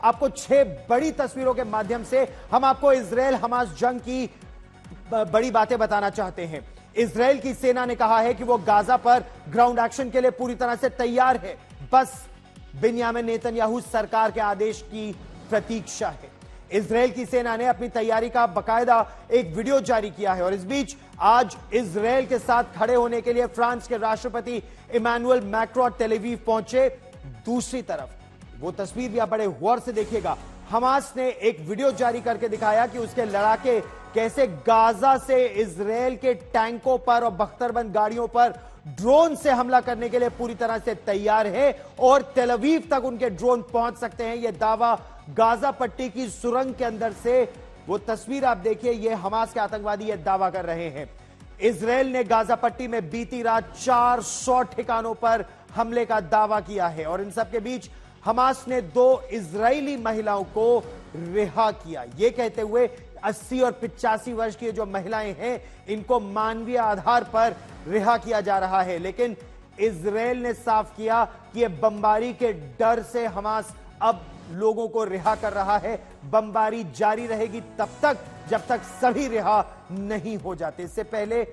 आपको 6 बड़ी तस्वीरों के माध्यम से हम आपको इजराइल हमास जंग की बड़ी बातें बताना चाहते हैं। इजराइल की सेना ने कहा है कि वो गाजा पर ग्राउंड एक्शन के लिए पूरी तरह से तैयार है, बस बिन्यामिन नेतन्याहू सरकार के आदेश की प्रतीक्षा है। इजराइल की सेना ने अपनी तैयारी का बकायदा एक वीडियो जारी किया है और इस बीच आज इजराइल के साथ खड़े होने के लिए फ्रांस के राष्ट्रपति इमैनुअल मैक्रोन टेल अवीव पहुंचे। दूसरी तरफ वो तस्वीर भी आप बड़े गौर से देखिएगा, हमास ने एक वीडियो जारी करके दिखाया कि उसके लड़ाके कैसे गाजा से इजराइल के टैंकों पर और बख्तरबंद गाड़ियों पर ड्रोन से हमला करने के लिए पूरी तरह से तैयार है और तेल अवीव तक उनके ड्रोन पहुंच सकते हैं। यह दावा गाजा पट्टी की सुरंग के अंदर से, वो तस्वीर आप देखिए, यह हमास के आतंकवादी यह दावा कर रहे हैं। इजराइल ने गाजा पट्टी में बीती रात 400 ठिकानों पर हमले का दावा किया है और इन सब के बीच हमास ने 2 इजरायली महिलाओं को रिहा किया, यह कहते हुए 80 और 85 वर्ष की जो महिलाएं हैं इनको मानवीय आधार पर रिहा किया जा रहा है। लेकिन इजराइल ने साफ किया कि यह बमबारी के डर से हमास अब लोगों को रिहा कर रहा है। बमबारी जारी रहेगी तब तक जब तक सभी रिहा नहीं हो जाते। इससे पहले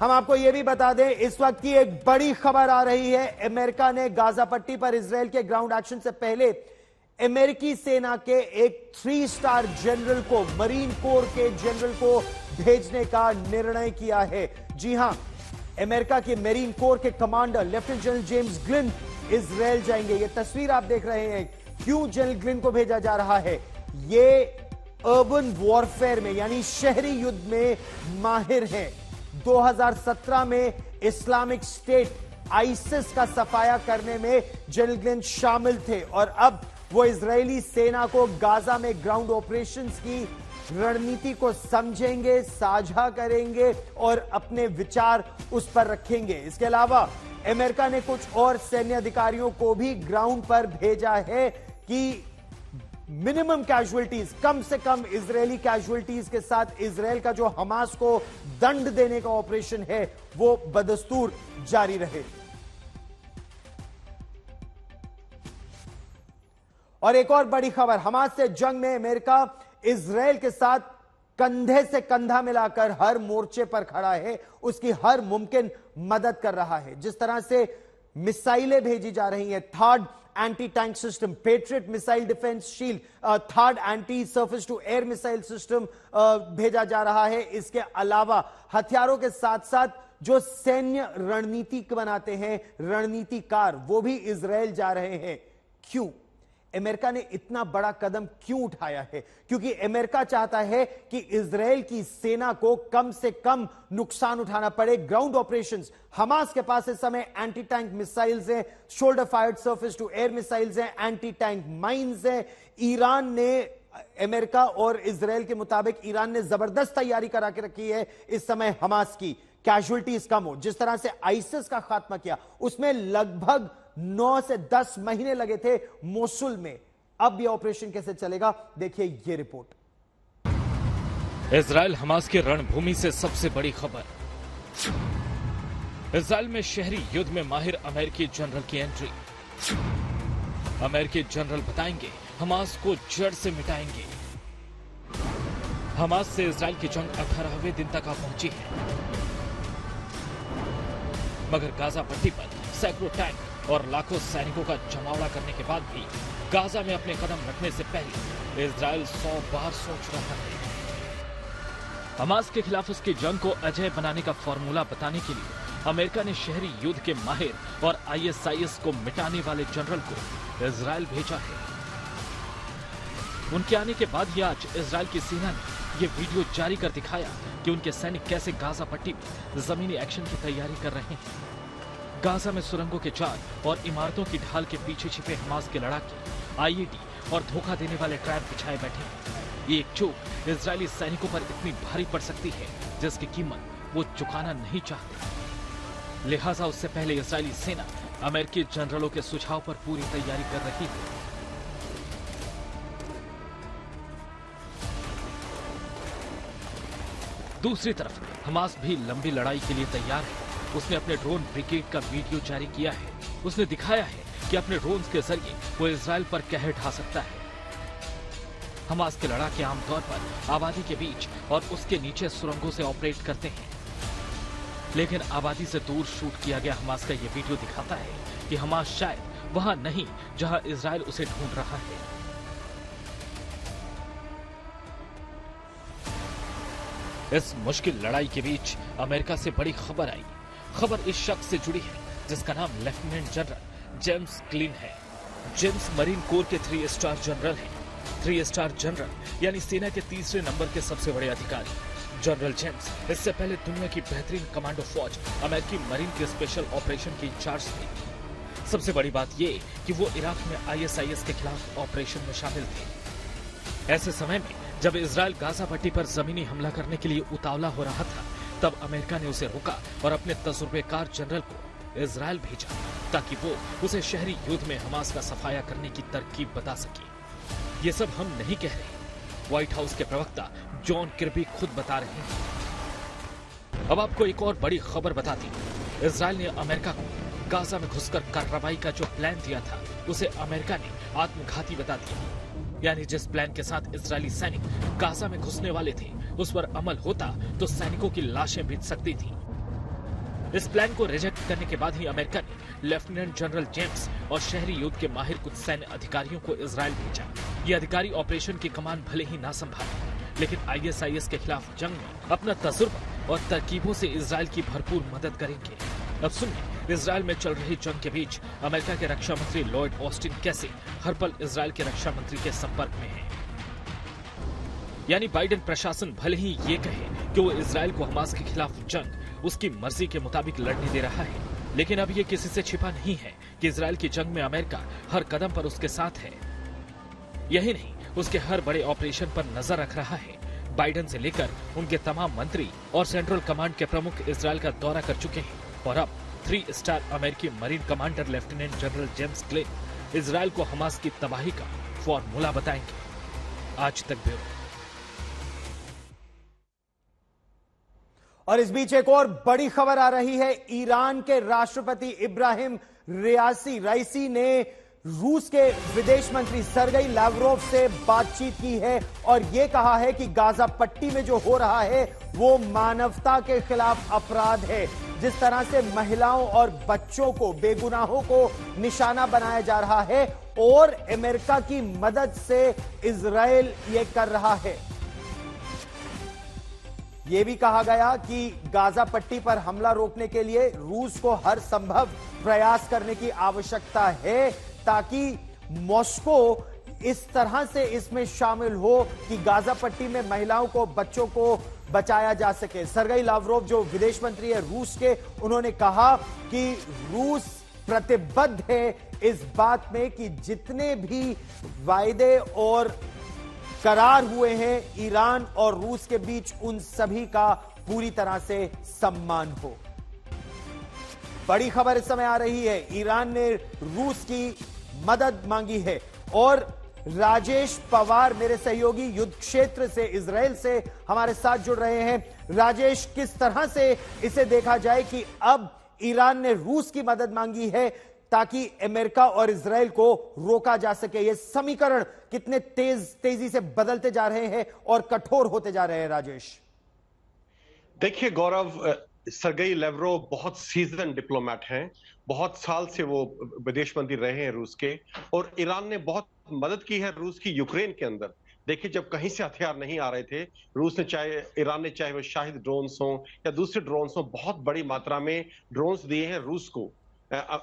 हम आपको यह भी बता दें, इस वक्त की एक बड़ी खबर आ रही है। अमेरिका ने गाजा पट्टी पर इजराइल के ग्राउंड एक्शन से पहले अमेरिकी सेना के एक 3 स्टार जनरल को, मरीन कोर के जनरल को भेजने का निर्णय किया है। जी हां, अमेरिका के मरीन कोर के commander lieutenant general James Glynn Israel जाएंगे। यह तस्वीर आप देख रहे हैं। क्यों जनरल ग्लिन को भेजा जा रहा है? ये अर्बन वॉरफेयर में यानी शहरी युद्ध में माहिर हैं। 2017 में इस्लामिक स्टेट आईसिस का सफाया करने में जनरल ग्लिन शामिल थे और अब वो इजरायली सेना को गाजा में ग्राउंड ऑपरेशंस की रणनीति को समझेंगे, साझा करेंगे और अपने विचार उस पर रखेंगे। इसके अलावा अमेरिका ने कुछ और सैन्य अधिकारियों को भी ग्राउंड पर भेजा है कि मिनिमम कैजुअलिटीज, कम से कम इजरायली कैजुअलिटीज के साथ इजराइल का जो हमास को दंड देने का ऑपरेशन है वो बदस्तूर जारी रहे। और एक और बड़ी खबर, हमास से जंग में अमेरिका इजराइल के साथ कंधे से कंधा मिलाकर हर मोर्चे पर खड़ा है, उसकी हर मुमकिन मदद कर रहा है। जिस तरह से मिसाइलें भेजी जा रही हैं, third anti tank system, Patriot missile defence shield, third anti surface to air missile system भेजा जा रहा है। इसके अलावा हथियारों के साथ साथ जो सैन्य रणनीति बनाते हैं, रणनीतिकार, वो भी इजराइल जा रहे हैं। क्यों अमेरिका ने इतना बड़ा कदम क्यों उठाया है? क्योंकि अमेरिका चाहता है कि इजराइल की सेना को कम से कम नुकसान उठाना पड़े। ग्राउंड ऑपरेशंस, हमास के पास इस समय एंटी टैंक मिसाइल्स हैं, shoulder fired surface to air missiles हैं, एंटी टैंक माइन्स हैं। ईरान ने, अमेरिका और इजराइल के मुताबिक ईरान ने जबरदस्त तैयारी करा के रखी है इस समय हमास की, कैजुअलिटीज कम हो। जिस तरह से आईसिस का खात्मा किया उसमें लगभग 9 से 10 महीने लगे थे मोसुल में। अब यह ऑपरेशन कैसे चलेगा, देखिए ये रिपोर्ट। इजराइल हमास की रणभूमि से सबसे बड़ी खबर। इजराइल में शहरी युद्ध में माहिर अमेरिकी जनरल की एंट्री। अमेरिकी जनरल बताएंगे हमास को जड़ से मिटाएंगे। हमास से इजराइल की जंग 18वें दिन तक आ पहुंची है, मगर गाजा पट्टी पर सैकड़ों टैंक और लाखों सैनिकों का जमावड़ा करने के बाद भी गाजा में अपने कदम रखने से पहले इजराइल 100 बार सोच रहा है। हमास के खिलाफ उसकी जंग को अजय बनाने का फॉर्मूला बताने के लिए अमेरिका ने शहरी युद्ध के माहिर और आईएसआईएस को मिटाने वाले जनरल को इजराइल भेजा है। उनके आने के बाद ही आज इजराइल की सेना ने यह वीडियो जारी कर दिखाया कि उनके सैनिक कैसे गाजा पट्टी में जमीनी एक्शन की तैयारी कर रहे हैं। गाजा में सुरंगों के जाल और इमारतों की ढाल के पीछे छिपे हमास के लड़ाके आईईडी और धोखा देने वाले ट्रैप बिछाए बैठे हैं। एक चूक इजरायली सैनिकों पर इतनी भारी पड़ सकती है जिसकी कीमत वो चुकाना नहीं चाहते। लिहाजा उससे पहले इजरायली सेना अमेरिकी जनरलों के सुझाव पर पूरी तैयारी कर रही है। दूसरी तरफ हमास भी लंबी लड़ाई के लिए तैयार है। उसने अपने ड्रोन ब्रिगेड का वीडियो जारी किया है। उसने दिखाया है कि अपने ड्रोन के जरिए वो इजराइल पर कहर ढा सकता है। हमास के लड़ाके आमतौर पर आबादी के बीच और उसके नीचे सुरंगों से ऑपरेट करते हैं, लेकिन आबादी से दूर शूट किया गया हमास का यह वीडियो दिखाता है कि हमास शायद वहां नहीं जहां इजराइल उसे ढूंढ रहा है। इस मुश्किल लड़ाई के बीच अमेरिका से बड़ी खबर आई। खबर इस शख्स से जुड़ी है जिसका नाम लेफ्टिनेंट जनरल जेम्स क्लीन है। जेम्स मरीन कोर के 3 स्टार जनरल हैं। 3 स्टार जनरल यानी सेना के तीसरे नंबर के सबसे बड़े अधिकारी। जनरल जेम्स इससे पहले दुनिया की बेहतरीन कमांडो फौज अमेरिकी मरीन के स्पेशल ऑपरेशन की इंचार्ज थे। सबसे बड़ी बात यह कि वो इराक में ISIS के खिलाफ ऑपरेशन में शामिल थे। ऐसे समय में जब इजराइल गाजा पट्टी पर जमीनी हमला करने के लिए उतावला हो रहा था, तब अमेरिका ने उसे रोका और अपने तजुर्बेकार जनरल को इजराइल भेजा ताकि वो उसे शहरी युद्ध में हमास का सफाया करने की तरकीब बता सके। ये सब हम नहीं कह रहे, व्हाइट हाउस के प्रवक्ता जॉन किर्बी खुद बता रहे हैं। अब आपको एक और बड़ी खबर बताती हूं। इजराइल ने अमेरिका को गाजा में घुसकर कार्रवाई का जो प्लान दिया था, उसे अमेरिका ने आत्मघाती बता दिया। यानी जिस प्लान के साथ इजरायली सैनिक गाजा में घुसने वाले थे, उस पर अमल होता तो सैनिकों की लाशें बिछ सकती थी। इस प्लान को रिजेक्ट करने के बाद ही अमेरिका ने लेफ्टिनेंट जनरल जेम्स और शहरी युद्ध के माहिर कुछ सैन्य अधिकारियों को इजराइल भेजा। ये अधिकारी ऑपरेशन की कमान भले ही ना संभाले, लेकिन ISIS के खिलाफ जंग में अपना तजुर्बा और तरकीबों से इजराइल की भरपूर मदद करेंगे। अब सुनिए, इजराइल में चल रही जंग के बीच अमेरिका के रक्षा मंत्री लॉयड ऑस्टिन कैसे हर पल इजराइल के रक्षा मंत्री के संपर्क में हैं। यानी बाइडेन प्रशासन भले ही ये कहे कि वो इजराइल को हमास के खिलाफ जंग उसकी मर्जी के मुताबिक लड़ने दे रहा है, लेकिन अब ये किसी से छिपा नहीं है कि इजराइल की जंग में अमेरिका हर कदम पर उसके साथ है। यही नहीं, उसके हर बड़े ऑपरेशन पर नजर रख रहा है। बाइडेन से लेकर उनके तमाम मंत्री और सेंट्रल कमांड के प्रमुख इजराइल का दौरा कर चुके हैं और अब 3 स्टार अमेरिकी marine commander lieutenant general James Klein Israel को हमास की तबाही का फॉर्मूला बताएंगे। आज तक ब्यूरो। और इस बीच एक और बड़ी खबर आ रही है। ईरान के राष्ट्रपति इब्राहिम राइसी ने रूस के विदेश मंत्री सरगई लावरोव से बातचीत की है और यह कहा है कि गाजा पट्टी में जो हो रहा है वो मानवता के खिलाफ अपराध है। जिस तरह से महिलाओं और बच्चों को, बेगुनाहों को निशाना बनाया जा रहा है और अमेरिका की मदद से इजराइल ये कर रहा है। यह भी कहा गया कि गाजा पट्टी पर हमला रोकने के लिए रूस को हर संभव प्रयास करने की आवश्यकता है ताकि मॉस्को इस तरह से इसमें शामिल हो कि गाजा पट्टी में महिलाओं को, बच्चों को बचाया जा सके। सरगई लावरोव जो विदेश मंत्री है रूस के, उन्होंने कहा कि रूस प्रतिबद्ध है इस बात में कि जितने भी वायदे और करार हुए हैं ईरान और रूस के बीच, उन सभी का पूरी तरह से सम्मान हो। बड़ी खबर इस समय आ रही है, ईरान ने रूस की मदद मांगी है और राजेश पवार मेरे सहयोगी युद्ध क्षेत्र से, इजराइल से हमारे साथ जुड़ रहे हैं। राजेश, किस तरह से इसे देखा जाए कि अब ईरान ने रूस की मदद मांगी है ताकि अमेरिका और इजराइल को रोका जा सके? ये समीकरण कितने तेजी से बदलते जा रहे हैं और कठोर होते जा रहे हैं राजेश? देखिए गौरव, सरगई लावरोव बहुत सीजन डिप्लोमेट हैं। बहुत साल से वो विदेश मंत्री रहे हैं रूस के, और ईरान ने बहुत मदद की है रूस की यूक्रेन के अंदर। देखिए, जब कहीं से हथियार नहीं आ रहे थे, रूस ने ईरान ने चाहे वो शाहिद ड्रोन्स हों या दूसरे ड्रोन्स हों, बहुत बड़ी मात्रा में ड्रोन्स दिए हैं रूस को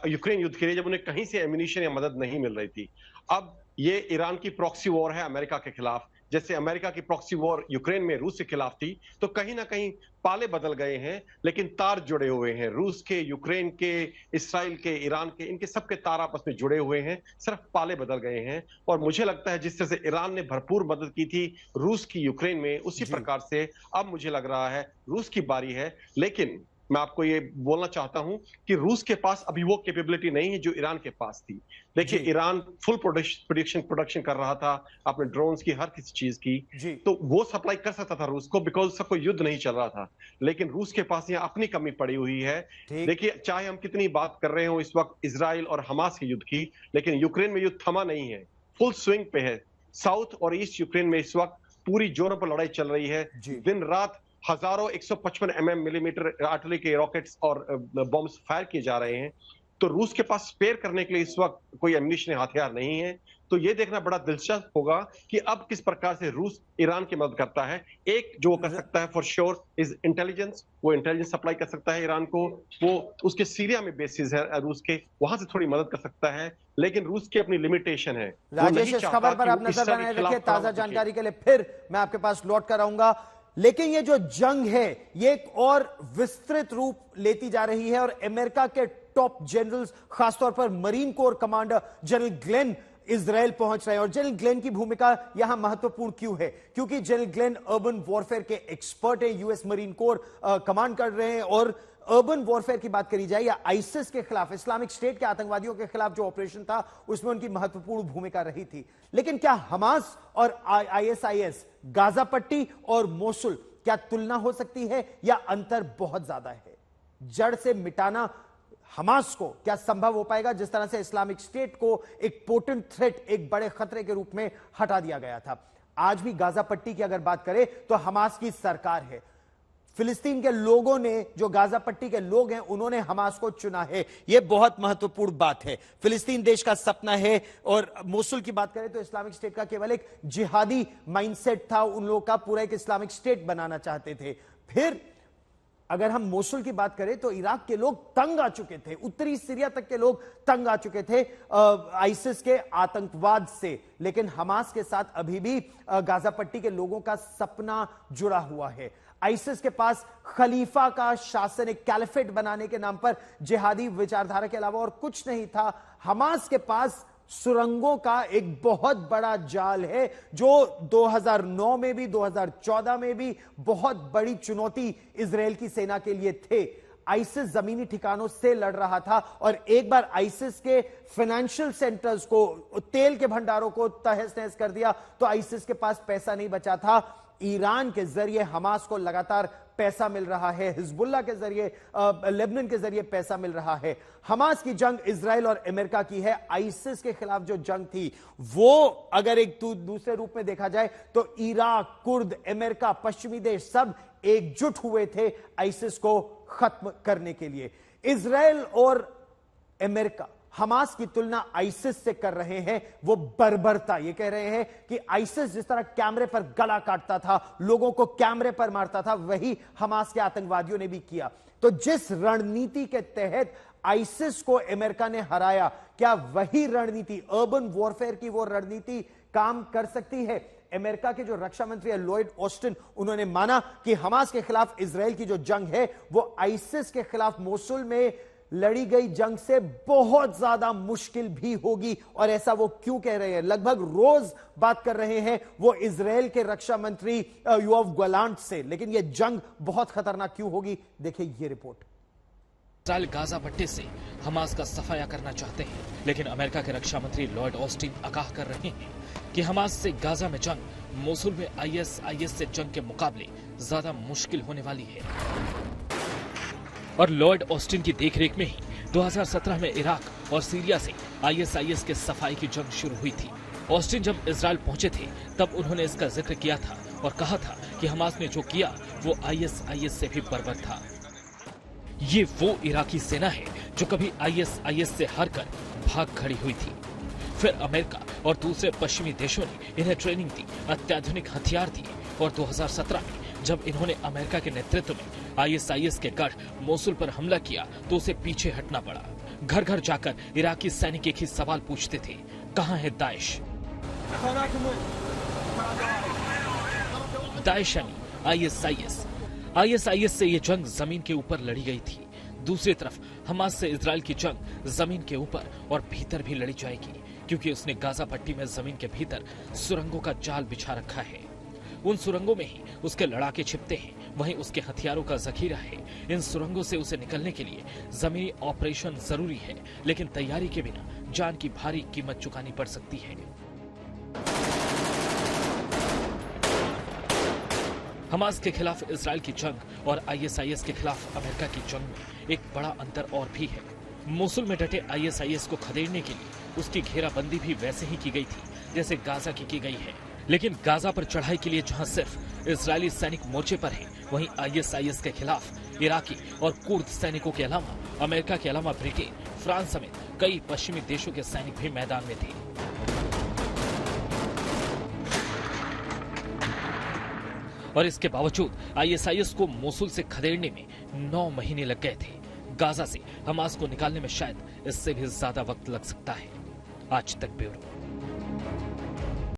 यूक्रेन युद्ध के लिए, जब उन्हें कहीं से एम्यूनिशन या मदद नहीं मिल रही थी। अब ये ईरान की प्रॉक्सी वॉर है अमेरिका के खिलाफ। जैसे अमेरिका की प्रॉक्सी वॉर यूक्रेन में रूस के खिलाफ थी, तो कहीं ना कहीं पाले बदल गए हैं, लेकिन तार जुड़े हुए हैं। रूस के, यूक्रेन के, इसराइल के, ईरान के, इनके सबके तार आपस में जुड़े हुए हैं, सिर्फ पाले बदल गए हैं। और मुझे लगता है जिस तरह से ईरान ने भरपूर मदद की थी रूस की यूक्रेन में, उसी प्रकार से अब मुझे लग रहा है रूस की बारी है। लेकिन मैं आपको ये बोलना चाहता हूं कि रूस के पास अभी वो कैपेबिलिटी नहीं है जो ईरान के पास थी। देखिए, ईरान फुल प्रोडक्शन कर रहा था अपने ड्रोन्स की, हर किसी चीज की, तो वो सप्लाई कर सकता था रूस को, बिकॉज सबको युद्ध नहीं चल रहा था। लेकिन रूस के पास यहाँ अपनी कमी पड़ी हुई है। देखिए, चाहे हम कितनी बात कर रहे हो इस वक्त इजराइल और हमास के युद्ध की, लेकिन यूक्रेन में युद्ध थमा नहीं है, फुल स्विंग पे है। साउथ और ईस्ट यूक्रेन में इस वक्त पूरी जोरों पर लड़ाई चल रही है। दिन रात हजारों 155 मिलीमीटर आर्टिलरी के रॉकेट्स और बॉम्ब्स फायर किए जा रहे हैं। तो रूस के पास स्पेयर करने के लिए इस वक्त कोई एम्यूनिशन हथियार नहीं है। तो ये देखना बड़ा दिलचस्प होगा कि अब किस प्रकार से रूस ईरान की मदद करता है। एक जो वो कर सकता है फॉर श्योर इज इंटेलिजेंस, वो इंटेलिजेंस सप्लाई कर सकता है ईरान को। वो उसके सीरिया में बेसिस है रूस के, वहां से थोड़ी मदद कर सकता है, लेकिन रूस की अपनी लिमिटेशन है। राजेश, इस खबर पर आप नजर बनाए रखिए। ताजा जानकारी के लिए फिर मैं आपके पास लौट कर आऊंगा। लेकिन ये जो जंग है ये एक और विस्तृत रूप लेती जा रही है और अमेरिका के टॉप जनरल्स, खासतौर पर marine core commander general Glenn Israel पहुंच रहे हैं। और जनरल ग्लेन की भूमिका यहां महत्वपूर्ण क्यों है? क्योंकि जनरल ग्लेन अर्बन वॉरफेयर के एक्सपर्ट है, यूएस मरीन कोर कमांड कर रहे हैं। और अर्बन वॉरफेयर की बात करी जाए या आईसिस के खिलाफ, इस्लामिक स्टेट के आतंकवादियों के खिलाफ जो ऑपरेशन था उसमें उनकी महत्वपूर्ण भूमिका रही थी। लेकिन क्या हमास और आईएसआईएस, गाजा पट्टी और मोसुल, क्या तुलना हो सकती है या अंतर बहुत ज्यादा है? जड़ से मिटाना हमास को क्या संभव हो पाएगा जिस तरह से इस्लामिक स्टेट को एक पोटेंट थ्रेट, एक बड़े खतरे के रूप में हटा दिया गया था? आज भी गाजा पट्टी की अगर बात करें तो हमास की सरकार है। फिलिस्तीन के लोगों ने, जो गाजा पट्टी के लोग हैं, उन्होंने हमास को चुना है। यह बहुत महत्वपूर्ण बात है। फिलिस्तीन देश का सपना है। और मोसुल की बात करें तो इस्लामिक स्टेट का केवल एक जिहादी माइंडसेट था, उन लोगों का पूरा एक इस्लामिक स्टेट बनाना चाहते थे। फिर अगर हम मोसुल की बात करें तो इराक के लोग तंग आ चुके थे, उत्तरी सीरिया तक के लोग तंग आ चुके थे आईसिस के आतंकवाद से। लेकिन हमास के साथ अभी भी गाजा पट्टी के लोगों का सपना जुड़ा हुआ है। आईसिस के पास खलीफा का शासन, एक कैलिफेट बनाने के नाम पर जिहादी विचारधारा के अलावा और कुछ नहीं था। हमास के पास सुरंगों का एक बहुत बड़ा जाल है जो 2009 में भी, 2014 में भी बहुत बड़ी चुनौती इजराइल की सेना के लिए थे। आईसिस जमीनी ठिकानों से लड़ रहा था और एक बार आईसिस के फाइनेंशियल सेंटर्स को, तेल के भंडारों को तहस नहस कर दिया तो आईसिस के पास पैसा नहीं बचा था। ईरान के जरिए हमास को लगातार पैसा मिल रहा है, हिजबुल्लाह के जरिए, लेबनान के जरिए पैसा मिल रहा है। हमास की जंग इजराइल और अमेरिका की है। आईसिस के खिलाफ जो जंग थी वो अगर एक दूसरे रूप में देखा जाए तो इराक, कुर्द, अमेरिका, पश्चिमी देश सब एकजुट हुए थे आईसिस को खत्म करने के लिए। इजराइल और अमेरिका हमास की तुलना आईसिस से कर रहे हैं। वो बर्बरता, ये कह रहे हैं कि आईसिस जिस तरह कैमरे पर गला काटता था, लोगों को कैमरे पर मारता था, वही हमास के आतंकवादियों ने भी किया। तो जिस रणनीति के तहत आईसिस को अमेरिका ने हराया, क्या वही रणनीति, अर्बन वॉरफेयर की वो रणनीति काम कर सकती है? अमेरिका के जो रक्षा मंत्री है लॉयड ऑस्टिन, उन्होंने माना कि हमास के खिलाफ इजराइल की जो जंग है वो आईसिस के खिलाफ मोसुल में लड़ी गई जंग से बहुत ज्यादा मुश्किल भी होगी। और ऐसा वो क्यों कह रहे हैं? लगभग रोज बात कर रहे हैं वो इजराइल के रक्षा मंत्री योआव गैलेंट से। लेकिन यह जंग बहुत खतरनाक क्यों होगी, देखिए ये रिपोर्ट। इजराइल गाजा पट्टी से हमास का सफाया करना चाहते हैं, लेकिन अमेरिका के रक्षा मंत्री लॉयड ऑस्टिन आगाह कर रहे हैं कि हमास से गाजा में जंग मोसुल में आईएसआईएस से जंग के मुकाबले ज्यादा मुश्किल होने वाली है। और लॉयड ऑस्टिन की देखरेख में ही 2017 में इराक और सीरिया से आईएसआईएस के सफाई की जंग शुरू हुई थी। ऑस्टिन जब इजराइल पहुंचे थे तब उन्होंने इसका जिक्र किया था और कहा था कि हमास ने जो किया वो आईएसआईएस से भी बर्बर था। ये वो इराकी सेना है जो कभी आईएसआईएस से हारकर भाग खड़ी हुई थी। फिर अमेरिका और दूसरे पश्चिमी देशों ने इन्हें ट्रेनिंग दी, अत्याधुनिक हथियार दिए और 2017 में जब इन्होंने अमेरिका के नेतृत्व में आईएसआईएस के गढ़ मोसुल पर हमला किया तो उसे पीछे हटना पड़ा। घर घर जाकर इराकी सैनिक एक ही सवाल पूछते थे, कहां है दाइश? दाइश यानी आईएसआईएस। आईएसआईएस से ये जंग जमीन के ऊपर लड़ी गई थी। दूसरी तरफ हमास से इजराइल की जंग जमीन के ऊपर और भीतर भी लड़ी जाएगी, क्योंकि उसने गाजा पट्टी में जमीन के भीतर सुरंगों का जाल बिछा रखा है। उन सुरंगों में ही उसके लड़ाके छिपते हैं, वहीं उसके हथियारों का जखीरा है। इन सुरंगों से उसे निकलने के लिए जमीनी ऑपरेशन जरूरी है, लेकिन तैयारी के बिना जान की भारी कीमत चुकानी पड़ सकती है। हमास के खिलाफ इजराइल की जंग और आईएसआईएस के खिलाफ अमेरिका की जंग में एक बड़ा अंतर और भी है। मोसुल में डटे आईएसआईएस को खदेड़ने के लिए उसकी घेराबंदी भी वैसे ही की गई थी जैसे गाजा की गई है। लेकिन गाजा पर चढ़ाई के लिए जहां सिर्फ इजरायली सैनिक मोर्चे पर हैं, वहीं आईएसआईएस के खिलाफ इराकी और कुर्द सैनिकों के अलावा अमेरिका के अलावा ब्रिटेन, फ्रांस समेत कई पश्चिमी देशों के सैनिक भी मैदान में थे। और इसके बावजूद आईएसआईएस को मोसुल से खदेड़ने में 9 महीने लग गए थे। गाजा से हमास को निकालने में शायद इससे भी ज्यादा वक्त लग सकता है। आज तक ब्यूरो।